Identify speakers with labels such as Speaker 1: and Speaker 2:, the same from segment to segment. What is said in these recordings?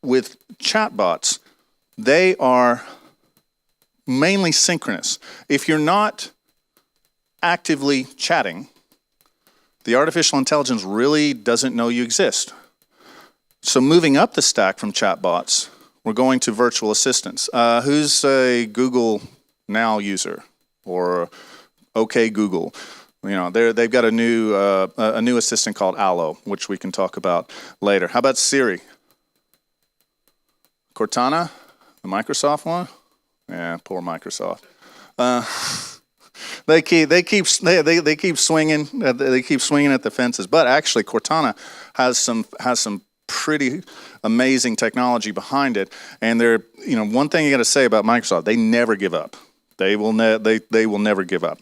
Speaker 1: With chatbots, they are mainly synchronous. If you're not actively chatting, the artificial intelligence really doesn't know you exist. So moving up the stack from chatbots, we're going to virtual assistants. Who's a Google Now user or OK Google? You know, they've got a new assistant called Allo, which we can talk about later. How about Siri? Cortana, the Microsoft one? Yeah, poor Microsoft. They keep swinging. They keep swinging at the fences. But actually, Cortana has some pretty amazing technology behind it. And they're, you know, one thing you got to say about Microsoft: they never give up. They will never give up.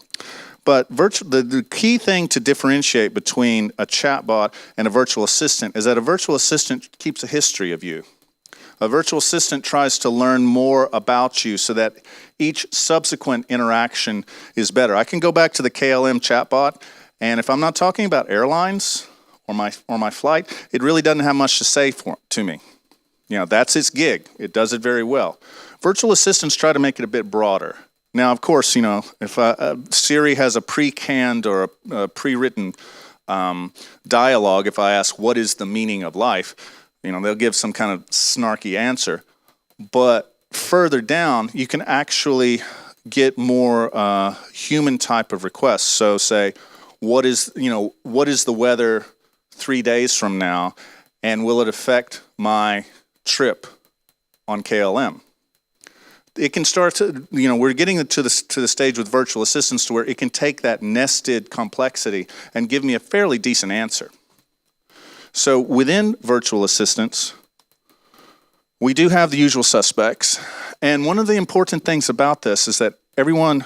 Speaker 1: But the key thing to differentiate between a chatbot and a virtual assistant is that a virtual assistant keeps a history of you. A virtual assistant tries to learn more about you so that each subsequent interaction is better. I can go back to the KLM chatbot, and if I'm not talking about airlines or my flight, it really doesn't have much to say to me. You know, that's its gig. It does it very well. Virtual assistants try to make it a bit broader. Now, of course, you know, if Siri has a pre-canned or a pre-written dialogue, if I ask what is the meaning of life, you know, they'll give some kind of snarky answer. But further down, you can actually get more human type of requests. So say, what is the weather 3 days from now, and will it affect my trip on KLM? It can start to, you know, we're getting to the stage with virtual assistants to where it can take that nested complexity and give me a fairly decent answer. So within virtual assistants, we do have the usual suspects. And one of the important things about this is that everyone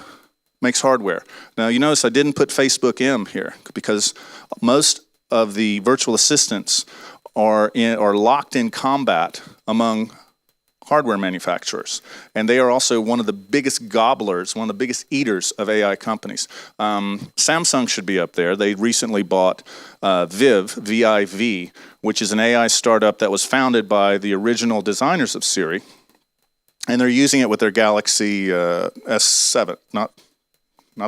Speaker 1: makes hardware. Now, you notice I didn't put Facebook M here because most of the virtual assistants are locked in combat among hardware manufacturers. And they are also one of the biggest gobblers, one of the biggest eaters of AI companies. Samsung should be up there. They recently bought Viv, V-I-V, which is an AI startup that was founded by the original designers of Siri. And they're using it with their Galaxy S7, not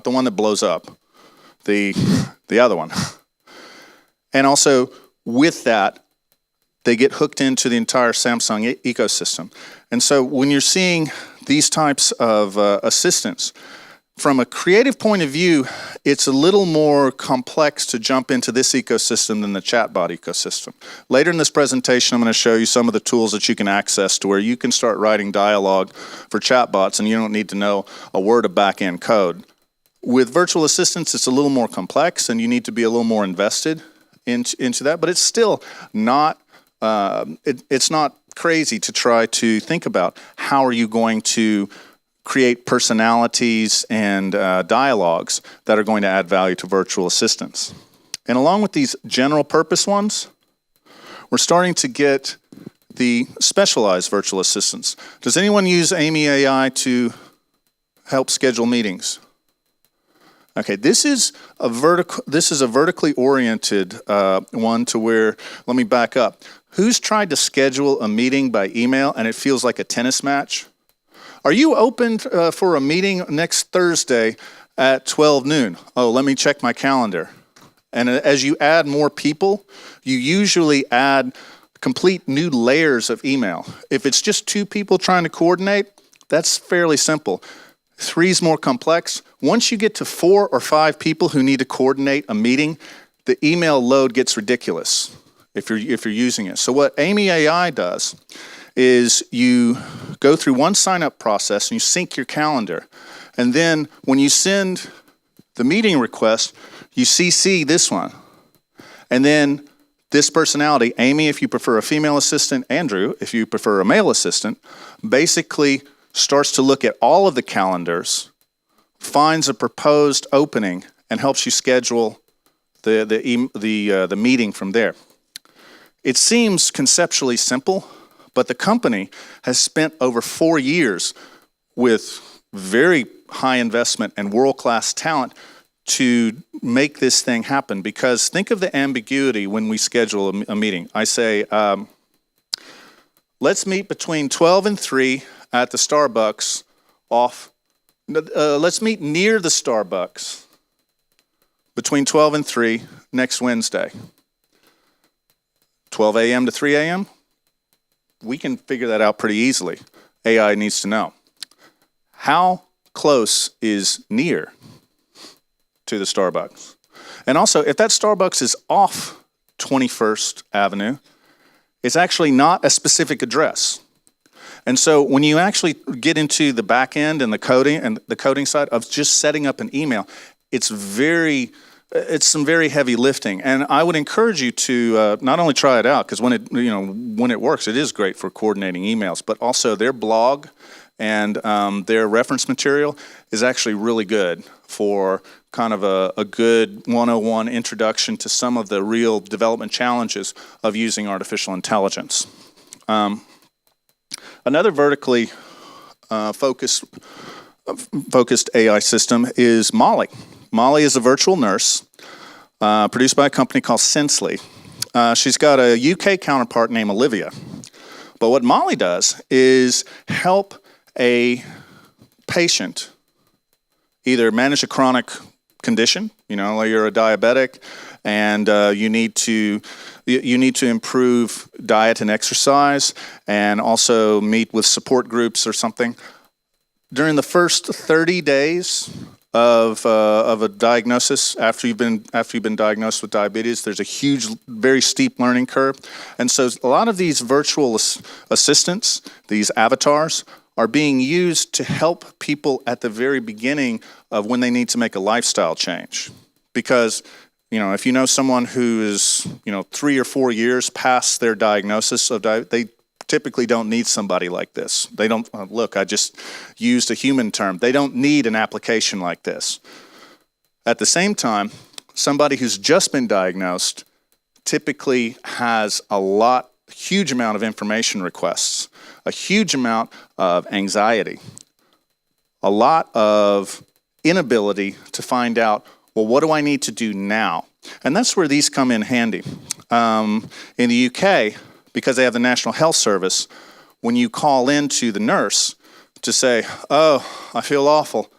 Speaker 1: the one that blows up, the other one. And also with that, they get hooked into the entire Samsung ecosystem. And so when you're seeing these types of assistants, from a creative point of view, it's a little more complex to jump into this ecosystem than the chatbot ecosystem. Later in this presentation, I'm going to show you some of the tools that you can access to where you can start writing dialogue for chatbots and you don't need to know a word of back-end code. With virtual assistants, it's a little more complex and you need to be a little more invested into that, but it's still not it's not crazy to try to think about how are you going to create personalities and dialogues that are going to add value to virtual assistants. And along with these general purpose ones, we're starting to get the specialized virtual assistants. Does anyone use Amy AI to help schedule meetings? Okay, this is a vertically oriented one to where, let me back up. Who's tried to schedule a meeting by email and it feels like a tennis match? Are you open for a meeting next Thursday at 12 noon? Oh, let me check my calendar. And as you add more people, you usually add complete new layers of email. If it's just 2 people trying to coordinate, that's fairly simple. 3 is more complex. Once you get to 4 or 5 people who need to coordinate a meeting, the email load gets ridiculous if you're using it. So what Amy AI does is you go through one sign-up process and you sync your calendar. And then when you send the meeting request, you CC this one. And then this personality, Amy if you prefer a female assistant, Andrew if you prefer a male assistant, basically starts to look at all of the calendars, finds a proposed opening, and helps you schedule the meeting from there. It seems conceptually simple, but the company has spent over 4 years with very high investment and world-class talent to make this thing happen, because think of the ambiguity when we schedule a meeting. I say, let's meet between 12 and 3 at the Starbucks let's meet near the Starbucks between 12 and 3 next Wednesday. 12 a.m. to 3 a.m.? We can figure that out pretty easily. AI needs to know. How close is near to the Starbucks? And also, if that Starbucks is off 21st Avenue, it's actually not a specific address. And so when you actually get into the back end and the coding side of just setting up an email, it's some very heavy lifting. And I would encourage you to not only try it out, because when it works, it is great for coordinating emails, but also their blog and their reference material is actually really good for kind of a good 101 introduction to some of the real development challenges of using artificial intelligence. Another vertically focused AI system is Molly. Molly is a virtual nurse produced by a company called Sensely. She's got a UK counterpart named Olivia. But what Molly does is help a patient either manage a chronic condition, like you're a diabetic and you need to improve diet and exercise, and also meet with support groups or something. During the first 30 days of a diagnosis, after you've been diagnosed with diabetes, there's a huge, very steep learning curve. And so a lot of these virtual assistants, these avatars, are being used to help people at the very beginning of when they need to make a lifestyle change. Because, if you know someone who is, 3 or 4 years past their diagnosis of diabetes, they typically don't need somebody like this. They don't, look, I just used a human term. They don't need an application like this. At the same time, somebody who's just been diagnosed typically has huge amount of information requests, a huge amount of anxiety, a lot of inability to find out, well, what do I need to do now? And that's where these come in handy. In the UK, because they have the National Health Service, when you call in to the nurse to say, oh, I feel awful,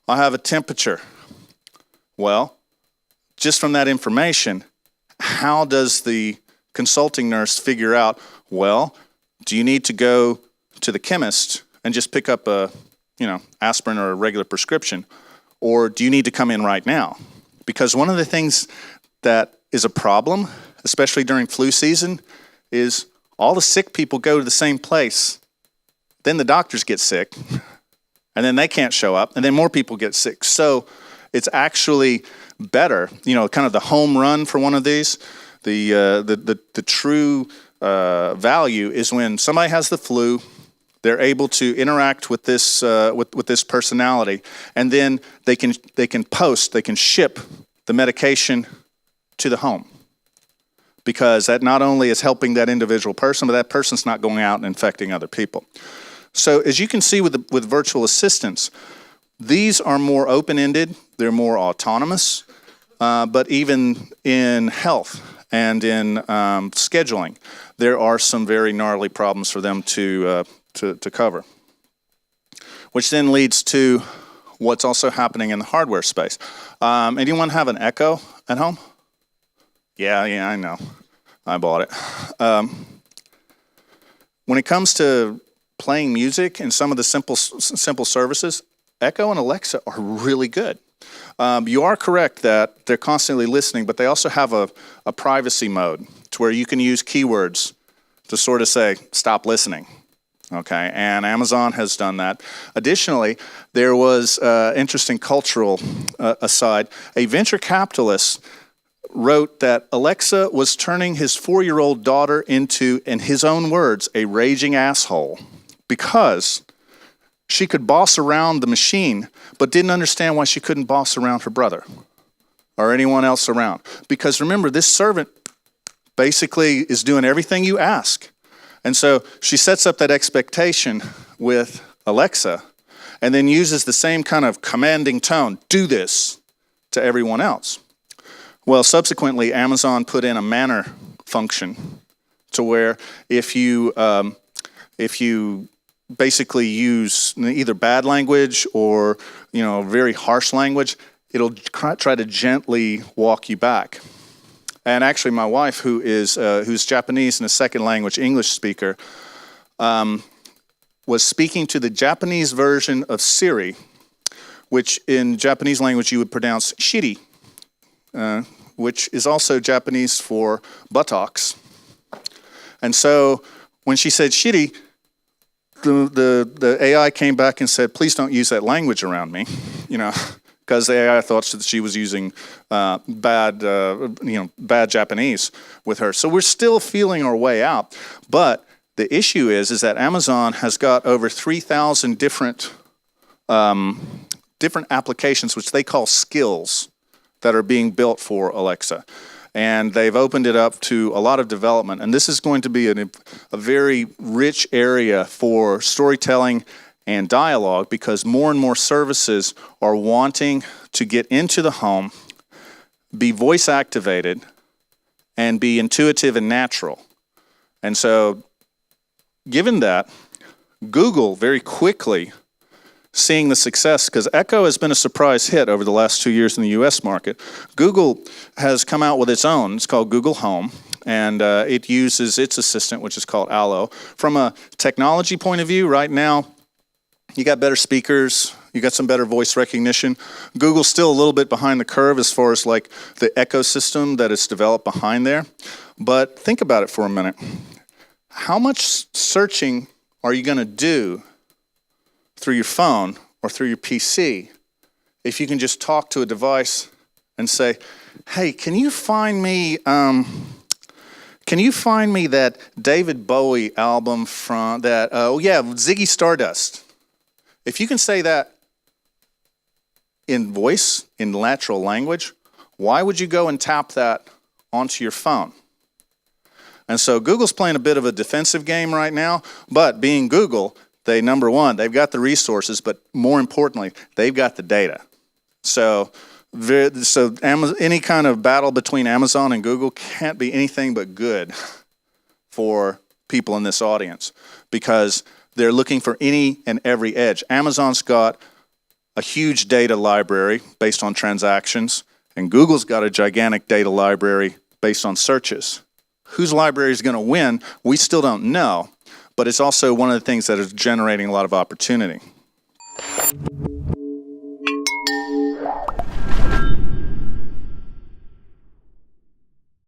Speaker 1: I have a temperature. Well, just from that information, how does the consulting nurse figure out, well, do you need to go to the chemist and just pick up a, aspirin or a regular prescription, or do you need to come in right now? Because one of the things that is a problem, especially during flu season, is all the sick people go to the same place. Then the doctors get sick, and then they can't show up, and then more people get sick. So it's actually better, kind of the home run for one of these. The true value is when somebody has the flu, they're able to interact with this with this personality, and then they can ship the medication to the home, because that not only is helping that individual person, but that person's not going out and infecting other people. So as you can see with virtual assistants, these are more open-ended, they're more autonomous, but even in health and in scheduling, there are some very gnarly problems for them to cover. Which then leads to what's also happening in the hardware space. Anyone have an Echo at home? Yeah, I know. I bought it. When it comes to playing music and some of the simple services, Echo and Alexa are really good. You are correct that they're constantly listening, but they also have a privacy mode to where you can use keywords to sort of say, stop listening. Okay, and Amazon has done that. Additionally, there was interesting cultural aside. A venture capitalist wrote that Alexa was turning his 4-year-old daughter into, in his own words, a raging asshole, because she could boss around the machine, but didn't understand why she couldn't boss around her brother or anyone else around. Because remember, this servant basically is doing everything you ask. And so she sets up that expectation with Alexa and then uses the same kind of commanding tone, do this, to everyone else. Well, subsequently, Amazon put in a manner function to where if you basically use either bad language or very harsh language, it'll try to gently walk you back. And actually, my wife, who's Japanese and a second language English speaker, was speaking to the Japanese version of Siri, which in Japanese language you would pronounce shiri, which is also Japanese for buttocks. And so when she said shiri, the AI came back and said, please don't use that language around me, because the AI thought that she was using bad Japanese with her. So we're still feeling our way out. But the issue is that Amazon has got over 3,000 different applications, which they call skills, that are being built for Alexa. And they've opened it up to a lot of development. And this is going to be a very rich area for storytelling and dialogue, because more and more services are wanting to get into the home, be voice activated, and be intuitive and natural. And so, given that, Google very quickly, seeing the success, because Echo has been a surprise hit over the last 2 years in the US market, Google has come out with its own. It's called Google Home, and it uses its assistant, which is called Allo. From a technology point of view, right now, you got better speakers, you got some better voice recognition. Google's still a little bit behind the curve as far as like the ecosystem that is developed behind there. But think about it for a minute. How much searching are you going to do through your phone or through your PC if you can just talk to a device and say, hey, can you find me that David Bowie album from that, Ziggy Stardust. If you can say that in voice, in natural language, why would you go and tap that onto your phone? And so Google's playing a bit of a defensive game right now, but being Google, number one, they've got the resources, but more importantly, they've got the data. So any kind of battle between Amazon and Google can't be anything but good for people in this audience, because they're looking for any and every edge. Amazon's got a huge data library based on transactions, and Google's got a gigantic data library based on searches. Whose library is going to win, we still don't know, but it's also one of the things that is generating a lot of opportunity.